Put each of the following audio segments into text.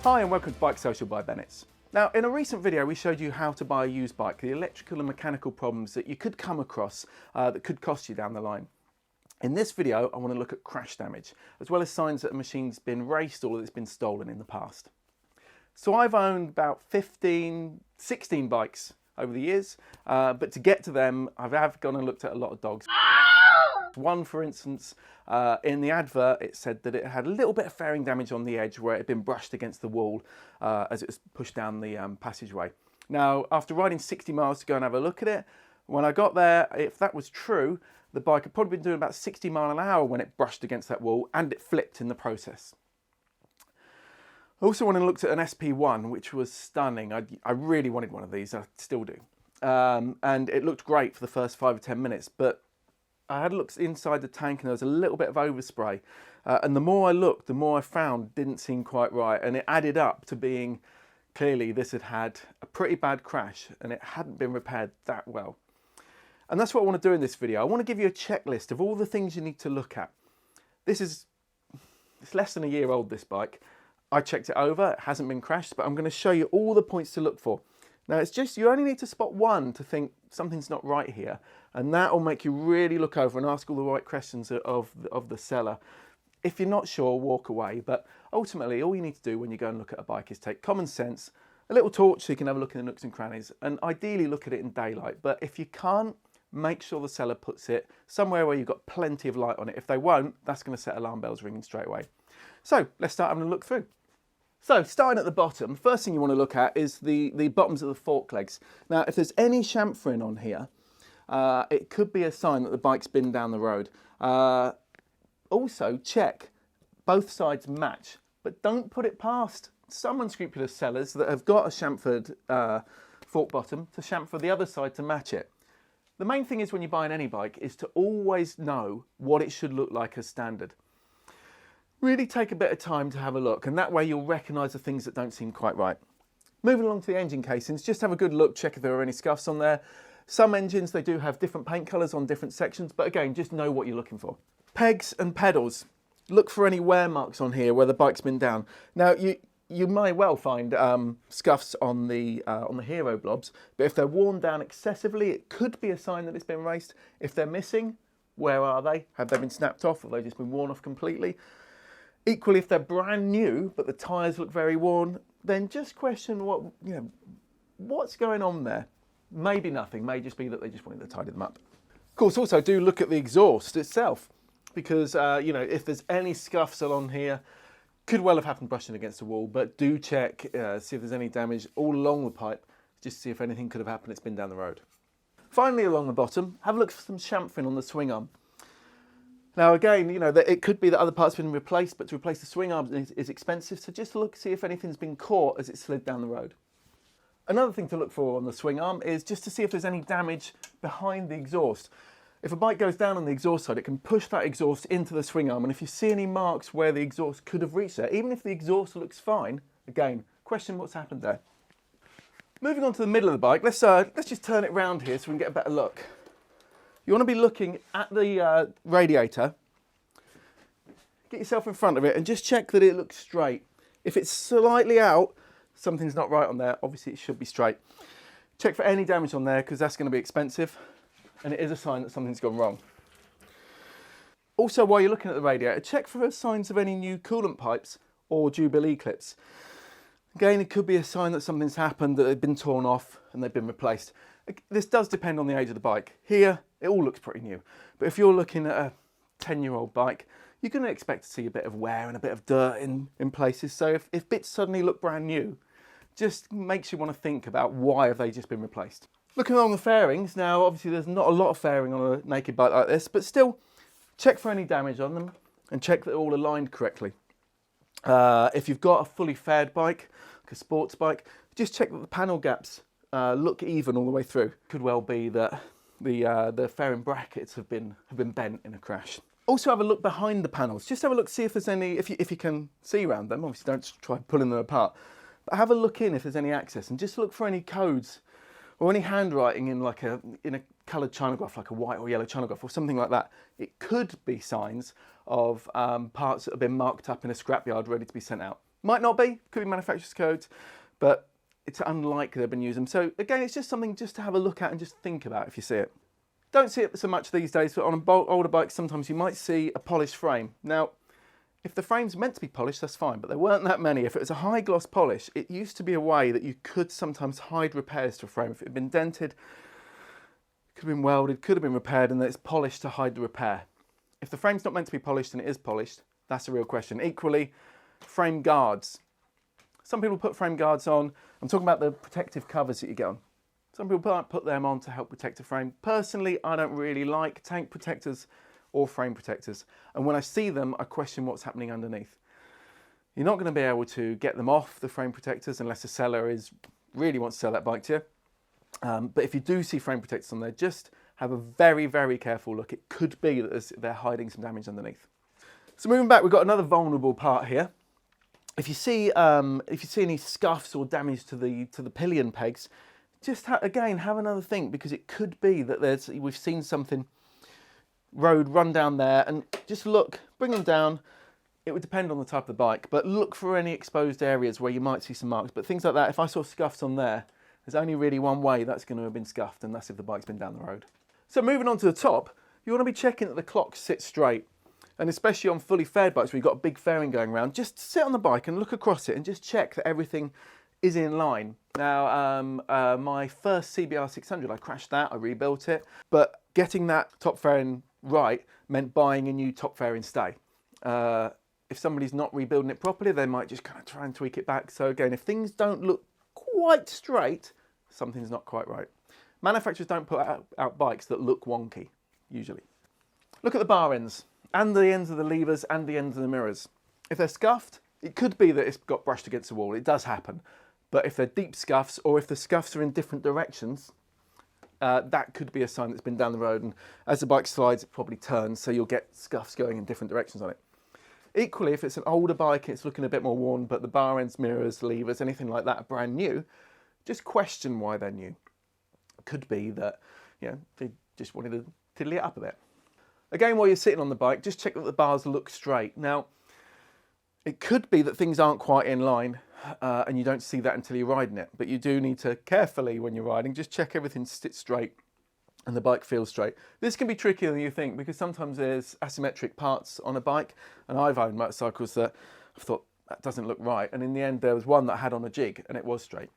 Hi and welcome to BikeSocial by Bennetts. Now, in a recent video we showed you how to buy a used bike, the electrical and mechanical problems that you could come across that could cost you down the line. In this video I want to look at crash damage, as well as signs that a machine's been raced or that it's been stolen in the past. So I've owned about 16 bikes over the years, but to get to them I have gone and looked at a lot of dogs. One, for instance, in the advert it said that it had a little bit of fairing damage on the edge where it had been brushed against the wall as it was pushed down the passageway. Now, after riding 60 miles to go and have a look at it, when I got there, if that was true, the bike had probably been doing about 60 miles an hour when it brushed against that wall, and it flipped in the process. I also went and looked at an SP1, which was stunning. I really wanted one of these, I still do. And it looked great for the first 5 or 10 minutes, but I had looked inside the tank and there was a little bit of overspray. And the more I looked, the more I found didn't seem quite right. And it added up to being, clearly this had had a pretty bad crash and it hadn't been repaired that well. And that's what I want to do in this video. I want to give you a checklist of all the things you need to look at. It's less than a year old, this bike. I checked it over, it hasn't been crashed, but I'm going to show you all the points to look for. Now it's just, you only need to spot one to think something's not right here, and that will make you really look over and ask all the right questions of the seller. If you're not sure, walk away, but ultimately all you need to do when you go and look at a bike is take common sense, a little torch so you can have a look in the nooks and crannies, and ideally look at it in daylight. But if you can't, make sure the seller puts it somewhere where you've got plenty of light on it. If they won't, that's going to set alarm bells ringing straight away. So let's start having a look through. So starting at the bottom, the first thing you want to look at is the bottoms of the fork legs. Now if there's any chamfering on here, it could be a sign that the bike's been down the road. Also check both sides match, but don't put it past some unscrupulous sellers that have got a chamfered fork bottom to chamfer the other side to match it. The main thing is when you're buying any bike is to always know what it should look like as standard. Really take a bit of time to have a look, and that way you'll recognise the things that don't seem quite right. Moving along to the engine casings, just have a good look, check if there are any scuffs on there. Some engines, they do have different paint colours on different sections, but again, just know what you're looking for. Pegs and pedals. Look for any wear marks on here where the bike's been down. Now, you may well find scuffs on the hero blobs, but if they're worn down excessively, it could be a sign that it's been raced. If they're missing, where are they? Have they been snapped off, or have they just been worn off completely? Equally, if they're brand new, but the tyres look very worn, then just question what's going on there. Maybe nothing, may just be that they just wanted to tidy them up. Of course, also do look at the exhaust itself, because if there's any scuffs along here, could well have happened brushing against the wall, but do check, see if there's any damage all along the pipe, just see if anything could have happened, it's been down the road. Finally, along the bottom, have a look for some chamfering on the swing arm. Now again, it could be that other parts have been replaced, but to replace the swing arm is expensive, so just look, see if anything's been caught as it slid down the road. Another thing to look for on the swing arm is just to see if there's any damage behind the exhaust. If a bike goes down on the exhaust side, it can push that exhaust into the swing arm, and if you see any marks where the exhaust could have reached there, even if the exhaust looks fine, again, question what's happened there. Moving on to the middle of the bike, let's just turn it round here so we can get a better look. You want to be looking at the radiator, get yourself in front of it and just check that it looks straight. If it's slightly out, something's not right on there, obviously it should be straight. Check for any damage on there because that's going to be expensive and it is a sign that something's gone wrong. Also, while you're looking at the radiator, check for signs of any new coolant pipes or Jubilee clips. Again, it could be a sign that something's happened, that they've been torn off and they've been replaced. This does depend on the age of the bike. Here, it all looks pretty new. But if you're looking at a 10-year-old bike, you're going to expect to see a bit of wear and a bit of dirt in places. So if bits suddenly look brand new, just makes you want to think about why have they just been replaced. Looking along the fairings, now obviously there's not a lot of fairing on a naked bike like this, but still check for any damage on them and check that they're all aligned correctly. If you've got a fully faired bike, like a sports bike, just check that the panel gaps look even all the way through. Could well be that the fairing brackets have been bent in a crash. Also have a look behind the panels. Just have a look, see if there's any, if you can see around them. Obviously don't try pulling them apart, but have a look in if there's any access and just look for any codes or any handwriting in a coloured chronograph, like a white or yellow chronograph or something like that. It could be signs of parts that have been marked up in a scrapyard ready to be sent out. Might not be, could be manufacturer's codes, but it's unlikely they've been using them. So again, it's just something just to have a look at and just think about if you see it. Don't see it so much these days, but on older bikes, sometimes you might see a polished frame. Now, if the frame's meant to be polished, that's fine, but there weren't that many. If it was a high gloss polish, it used to be a way that you could sometimes hide repairs to a frame. If it had been dented, could have been welded, could have been repaired, and then it's polished to hide the repair. If the frame's not meant to be polished and it is polished, that's a real question. Equally, frame guards. Some people put frame guards on. I'm talking about the protective covers that you get on. Some people put them on to help protect the frame. Personally, I don't really like tank protectors or frame protectors. And when I see them, I question what's happening underneath. You're not going to be able to get them off the frame protectors unless the seller really wants to sell that bike to you. But if you do see frame protectors on there, just have a very, very careful look. It could be that they're hiding some damage underneath. So moving back, we've got another vulnerable part here. If you see any scuffs or damage to the pillion pegs, just again have another think, because it could be that we've seen something road run down there, and just look, bring them down. It would depend on the type of the bike, but look for any exposed areas where you might see some marks. But things like that, if I saw scuffs on there, there's only really one way that's going to have been scuffed, and that's if the bike's been down the road. So moving on to the top, you want to be checking that the clocks sit straight. And especially on fully faired bikes where you've got a big fairing going around, just sit on the bike and look across it and just check that everything is in line. Now, my first CBR 600, I crashed that, I rebuilt it, but getting that top fairing right meant buying a new top fairing stay. If somebody's not rebuilding it properly, they might just kind of try and tweak it back. So again, if things don't look quite straight, something's not quite right. Manufacturers don't put out bikes that look wonky, usually. Look at the bar ends, and the ends of the levers, and the ends of the mirrors. If they're scuffed, it could be that it's got brushed against the wall. It does happen. But if they're deep scuffs, or if the scuffs are in different directions, that could be a sign that it's been down the road, and as the bike slides, it probably turns, so you'll get scuffs going in different directions on it. Equally, if it's an older bike and it's looking a bit more worn, but the bar ends, mirrors, levers, anything like that are brand new, just question why they're new. It could be that, you know, they just wanted to tiddly it up a bit. Again, while you're sitting on the bike, just check that the bars look straight. Now, it could be that things aren't quite in line, and you don't see that until you're riding it, but you do need to carefully, when you're riding, just check everything sits straight and the bike feels straight. This can be trickier than you think, because sometimes there's asymmetric parts on a bike, and I've owned motorcycles that I thought that doesn't look right, and in the end there was one that I had on a jig and it was straight.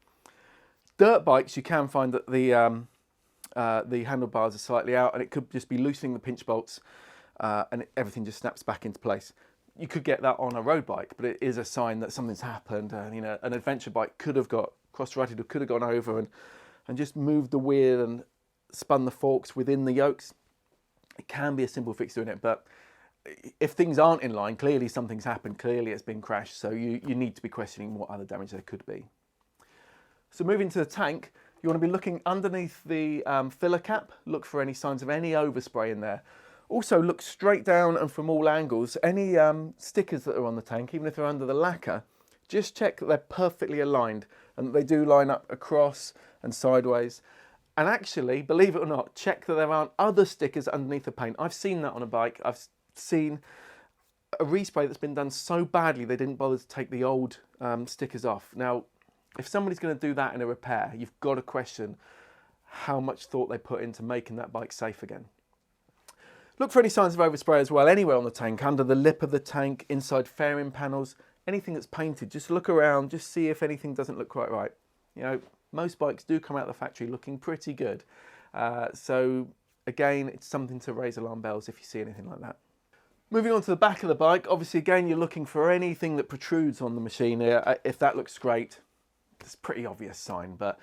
Dirt bikes, you can find that the handlebars are slightly out, and it could just be loosening the pinch bolts, and everything just snaps back into place. You could get that on a road bike, but it is a sign that something's happened. You know, an adventure bike could have got cross-rutted, or could have gone over and just moved the wheel and spun the forks within the yokes. It can be a simple fix doing it, but if things aren't in line, clearly something's happened, clearly it's been crashed, so you need to be questioning what other damage there could be. So moving to the tank, you want to be looking underneath the filler cap, look for any signs of any overspray in there. Also look straight down and from all angles, any stickers that are on the tank, even if they're under the lacquer, just check that they're perfectly aligned and that they do line up across and sideways. And actually, believe it or not, check that there aren't other stickers underneath the paint. I've seen that on a bike. I've seen a respray that's been done so badly they didn't bother to take the old stickers off. Now, if somebody's going to do that in a repair, you've got to question how much thought they put into making that bike safe again. Look for any signs of overspray as well, anywhere on the tank, under the lip of the tank, inside fairing panels, anything that's painted. Just look around, just see if anything doesn't look quite right. You know, most bikes do come out of the factory looking pretty good. So again, it's something to raise alarm bells if you see anything like that. Moving on to the back of the bike, obviously again, you're looking for anything that protrudes on the machine here. If that looks great, it's a pretty obvious sign, but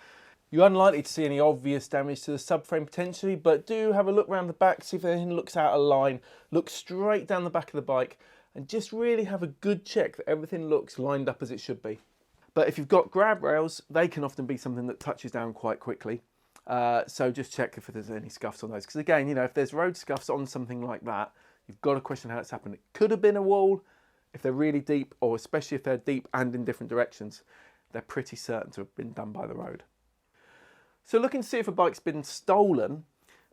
you're unlikely to see any obvious damage to the subframe potentially, but do have a look around the back, see if anything looks out of line, look straight down the back of the bike, and just really have a good check that everything looks lined up as it should be. But if you've got grab rails, they can often be something that touches down quite quickly. So just check if there's any scuffs on those. Because again, you know, if there's road scuffs on something like that, you've got to question how it's happened. It could have been a wall if they're really deep, or especially if they're deep and in different directions. They're pretty certain to have been done by the road. So looking to see if a bike's been stolen,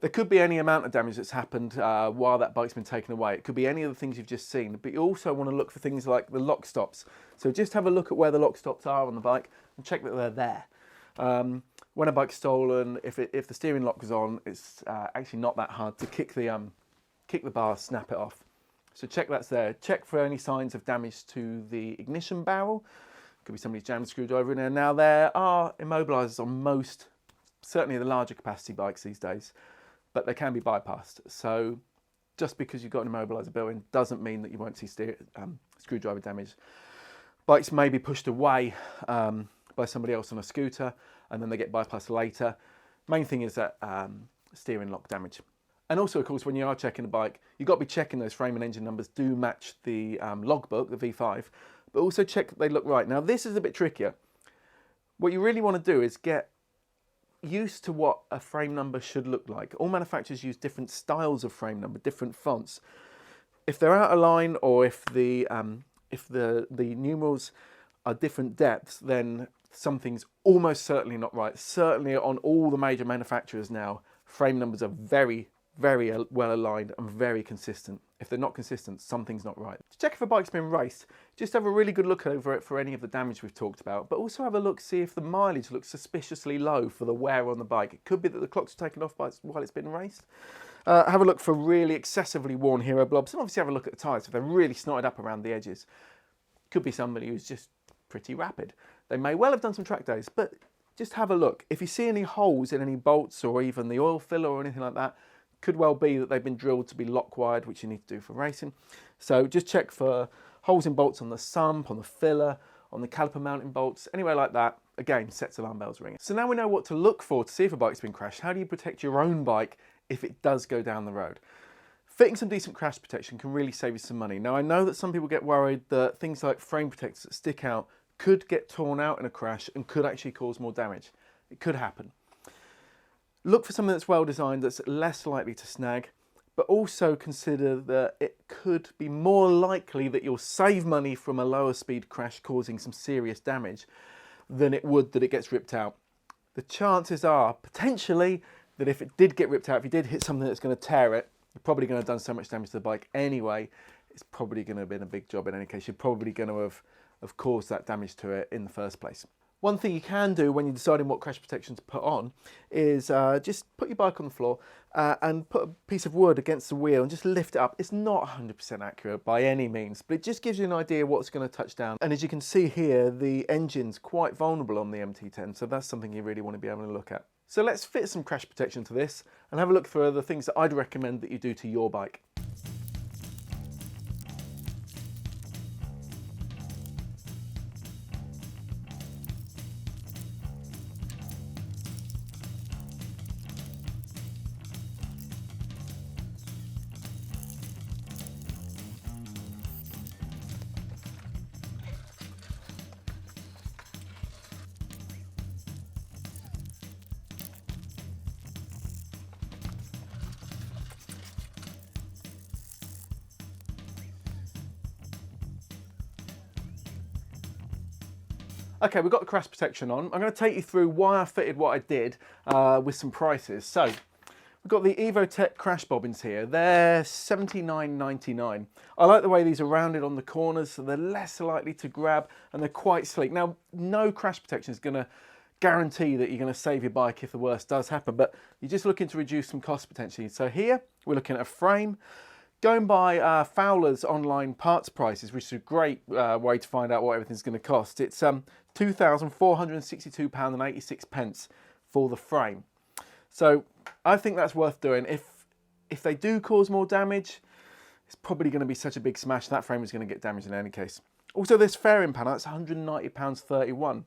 There could be any amount of damage that's happened while that bike's been taken away. It could be any of the things you've just seen, but you also want to look for things like the lock stops. So just have a look at where the lock stops are on the bike and check that they're there. When a bike's stolen, if the steering lock is on, it's actually not that hard to kick the bar, snap it off. So check that's there. Check for any signs of damage to the ignition barrel. Could be somebody's jammed a screwdriver in there. Now there are immobilizers on most, certainly the larger capacity bikes these days, but they can be bypassed. So just because you've got an immobilizer built in doesn't mean that you won't see screwdriver damage. Bikes may be pushed away by somebody else on a scooter and then they get bypassed later. Main thing is that steering lock damage. And also, of course, when you are checking the bike, you've got to be checking those frame and engine numbers do match the logbook, the V5, but also check that they look right. Now, this is a bit trickier. What you really want to do is get used to what a frame number should look like. All manufacturers use different styles of frame number, different fonts. If they're out of line or if the numerals are different depths, then something's almost certainly not right. Certainly on all the major manufacturers now, frame numbers are very well aligned and very consistent. If they're not consistent, something's not right. To check if a bike's been raced, just have a really good look over it for any of the damage we've talked about, but also have a look, see if the mileage looks suspiciously low for the wear on the bike. It could be that the clock's taken off while it's been raced. Have a look for really excessively worn hero blobs, and obviously have a look at the tyres if they're really snotted up around the edges. Could be somebody who's just pretty rapid. They may well have done some track days, but just have a look. If you see any holes in any bolts or even the oil filler or anything like that, could well be that they've been drilled to be lock wired, which you need to do for racing. So just check for holes in bolts on the sump, on the filler, on the caliper mounting bolts, anywhere like that. Again, sets alarm bells ringing. So now we know what to look for to see if a bike's been crashed. How do you protect your own bike if it does go down the road? Fitting some decent crash protection can really save you some money. Now I know that some people get worried that things like frame protectors that stick out could get torn out in a crash and could actually cause more damage. It could happen. Look for something that's well designed, that's less likely to snag, but also consider that it could be more likely that you'll save money from a lower speed crash causing some serious damage than it would that it gets ripped out. The chances are potentially that if it did get ripped out, if you did hit something that's going to tear it, you're probably going to have done so much damage to the bike anyway. It's probably going to have been a big job in any case. You're probably going to have caused that damage to it in the first place. One thing you can do when you're deciding what crash protection to put on is just put your bike on the floor and put a piece of wood against the wheel and just lift it up. It's not 100% accurate by any means, but it just gives you an idea what's going to touch down. And as you can see here, the engine's quite vulnerable on the MT10, so that's something you really want to be able to look at. So let's fit some crash protection to this and have a look for the things that I'd recommend that you do to your bike. Okay, we've got the crash protection on. I'm going to take you through why I fitted what I did with some prices. So we've got the EvoTech crash bobbins here. They're $79.99. I like the way these are rounded on the corners, so they're less likely to grab and they're quite sleek. Now, no crash protection is going to guarantee that you're going to save your bike if the worst does happen, but you're just looking to reduce some cost potentially. So here we're looking at a frame. Going by Fowler's online parts prices, which is a great way to find out what everything's going to cost. It's £2,462.86 for the frame. So I think that's worth doing. If they do cause more damage, it's probably going to be such a big smash that frame is going to get damaged in any case. Also, this fairing panel, that's £190.31.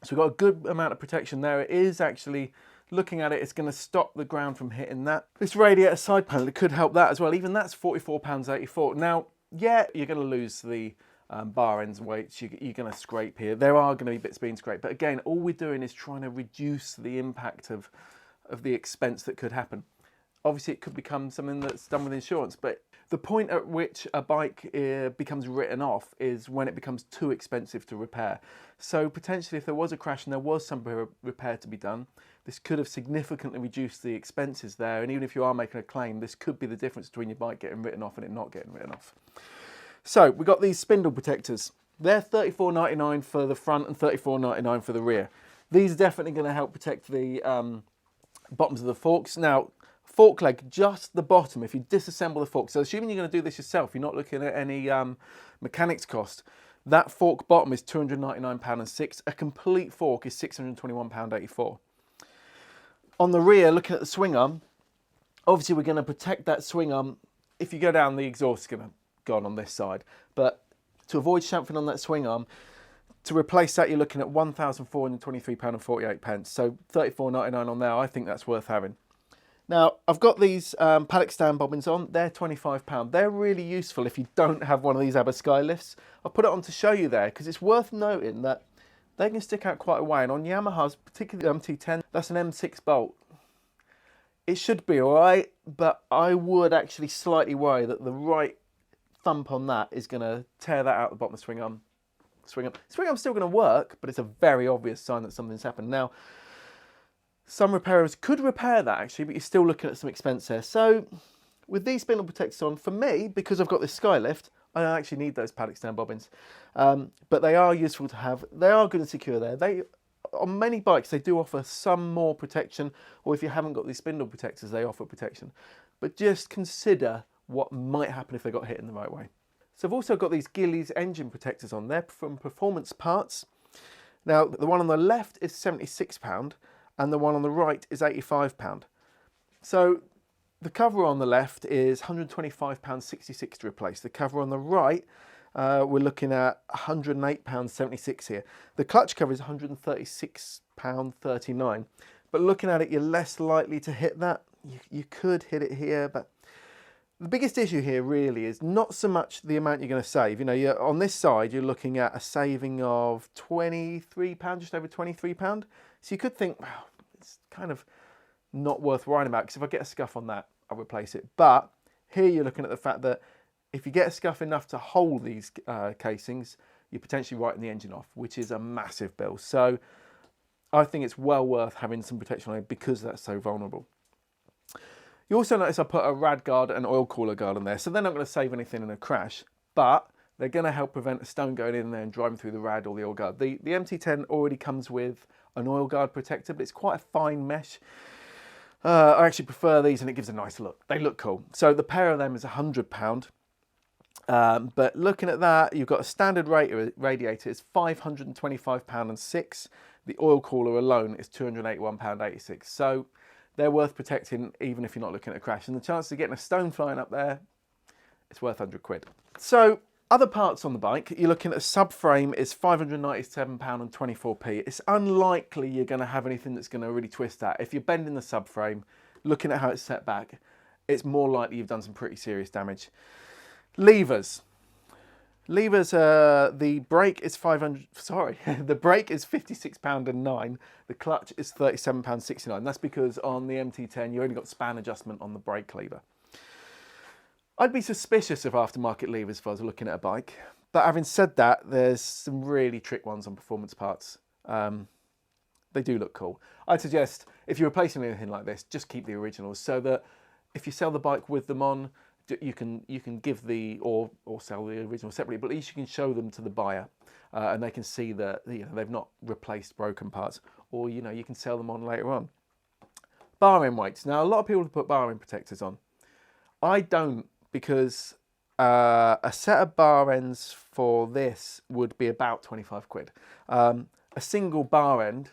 So we've got a good amount of protection there. It is actually, looking at it, it's going to stop the ground from hitting that. This radiator side panel, it could help that as well. Even that's £44.84. Now, yeah, you're going to lose the bar ends weights. You're going to scrape here. There are going to be bits being scraped. But again, all we're doing is trying to reduce the impact of the expense that could happen. obviously it could become something that's done with insurance. But the point at which a bike becomes written off is when it becomes too expensive to repair. So potentially if there was a crash and there was some repair to be done, this could have significantly reduced the expenses there. And even if you are making a claim, this could be the difference between your bike getting written off and it not getting written off. So we've got these spindle protectors. They're $34.99 for the front and $34.99 for the rear. These are definitely going to help protect the bottoms of the forks. Now, fork leg, just the bottom, if you disassemble the fork, so assuming you're going to do this yourself, you're not looking at any mechanics cost, that fork bottom is £299.06. A complete fork is £621.84. On the rear, looking at the swing arm, obviously we're going to protect that swing arm. If you go down, the exhaust is going to go on this side, but to avoid chamfering on that swing arm, to replace that, you're looking at £1,423.48. So $34.99 on there. I think that's worth having. Now, I've got these paddock stand bobbins on. They're £25. They're really useful if you don't have one of these ABBA Skylifts. I'll put it on to show you there because it's worth noting that they can stick out quite a way. And on Yamahas, particularly the MT10, that's an M6 bolt. It should be all right, but I would actually slightly worry that the right thump on that is going to tear that out the bottom of the swing arm. Swing arm's still going to work, but it's a very obvious sign that something's happened. Now, some repairers could repair that actually, but you're still looking at some expense there. So with these spindle protectors on, for me, because I've got this Skylift, I don't actually need those paddock stand bobbins. But they are useful to have. They are good and secure there. On many bikes, they do offer some more protection, or if you haven't got these spindle protectors, they offer protection. But just consider what might happen if they got hit in the right way. So I've also got these Gillies engine protectors on there from Performance Parts. Now, the one on the left is £76 and the one on the right is £85. So the cover on the left is £125.66 to replace. The cover on the right, we're looking at £108.76 here. The clutch cover is £136.39. But looking at it, you're less likely to hit that. You could hit it here, but the biggest issue here really is not so much the amount you're going to save. You know, on this side, you're looking at a saving of £23, just over £23. So you could think, wow, it's kind of not worth worrying about because if I get a scuff on that, I'll replace it. But here you're looking at the fact that if you get a scuff enough to hold these casings, you're potentially writing the engine off, which is a massive bill. So I think it's well worth having some protection on it because that's so vulnerable. You also notice I put a rad guard and oil cooler guard on there, so they're not going to save anything in a crash, but they're going to help prevent a stone going in there and driving through the rad or the oil guard. The MT10 already comes with an oil guard protector, but it's quite a fine mesh. I actually prefer these and it gives a nice look. They look cool. So the pair of them is £100. But looking at that, you've got a standard radiator, it's £525.06. The oil cooler alone is £281.86. So they're worth protecting even if you're not looking at a crash. And the chance of getting a stone flying up there, it's worth £100. So other parts on the bike, you're looking at a subframe is £597.24. It's unlikely you're going to have anything that's going to really twist that. If you're bending the subframe, looking at how it's set back, it's more likely you've done some pretty serious damage. Levers. The brake is the brake is £56.09. The clutch is £37.69. That's because on the MT10 you only got span adjustment on the brake lever. I'd be suspicious of aftermarket levers if I was looking at a bike, but having said that, there's some really trick ones on Performance Parts. They do look cool. I'd suggest if you're replacing anything like this, just keep the originals so that if you sell the bike with them on, you can give the or sell the original separately, but at least you can show them to the buyer and they can see that they've not replaced broken parts, or you can sell them on later on. Bar end weights. Now a lot of people put bar end protectors on. I don't, because a set of bar ends for this would be about 25 quid. A single bar end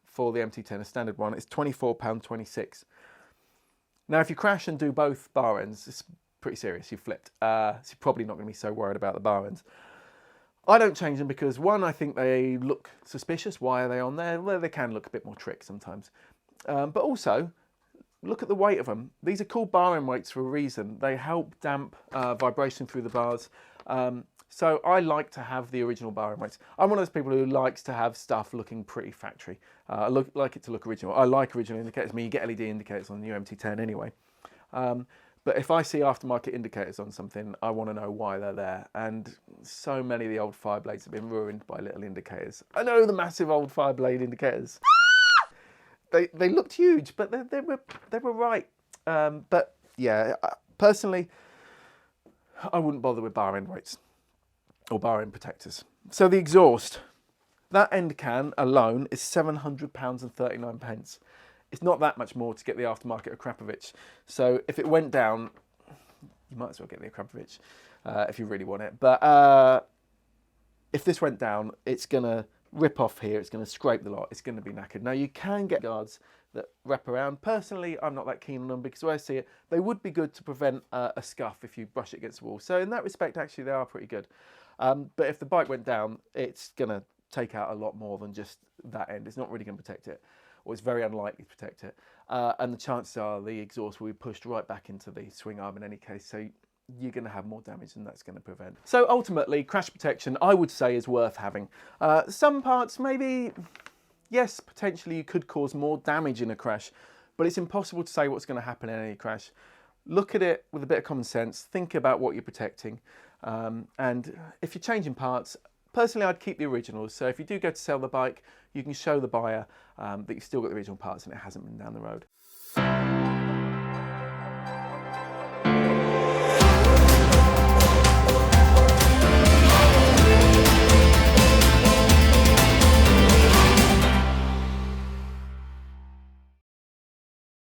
for the MT10, a standard one, is £24.26. Now if you crash and do both bar ends, it's pretty serious, you've flipped. So you're probably not going to be so worried about the bar ends. I don't change them because one, I think they look suspicious. Why are they on there? Well, they can look a bit more trick sometimes. But also, look at the weight of them. These are called bar end weights for a reason. They help damp vibration through the bars. So I like to have the original bar end weights. I'm one of those people who likes to have stuff looking pretty factory. I like it to look original. I like original indicators. I mean, you get LED indicators on the new MT10 anyway. But if I see aftermarket indicators on something, I want to know why they're there. And so many of the old Fireblades have been ruined by little indicators. I know the massive old Fireblade indicators. They looked huge, but they were right. But yeah, personally, I wouldn't bother with bar end weights or bar end protectors. So the exhaust, that end can alone is £700.39. It's not that much more to get the aftermarket Akrapovic. So if it went down, you might as well get the Akrapovic if you really want it. But if this went down, it's going to rip off here, it's going to scrape the lot, it's going to be knackered. Now you can get guards that wrap around. Personally, I'm not that keen on them because the way I see it, they would be good to prevent a scuff if you brush it against the wall. So in that respect, actually, they are pretty good. But if the bike went down, it's going to take out a lot more than just that end. It's not really going to protect it, or it's very unlikely to protect it. And the chances are the exhaust will be pushed right back into the swing arm in any case. So you're going to have more damage than that's going to prevent. So ultimately, crash protection, I would say, is worth having. Some parts, maybe, yes, potentially you could cause more damage in a crash, but it's impossible to say what's going to happen in any crash. Look at it with a bit of common sense, think about what you're protecting, and if you're changing parts, personally I'd keep the originals. So if you do go to sell the bike, you can show the buyer that you've still got the original parts and it hasn't been down the road.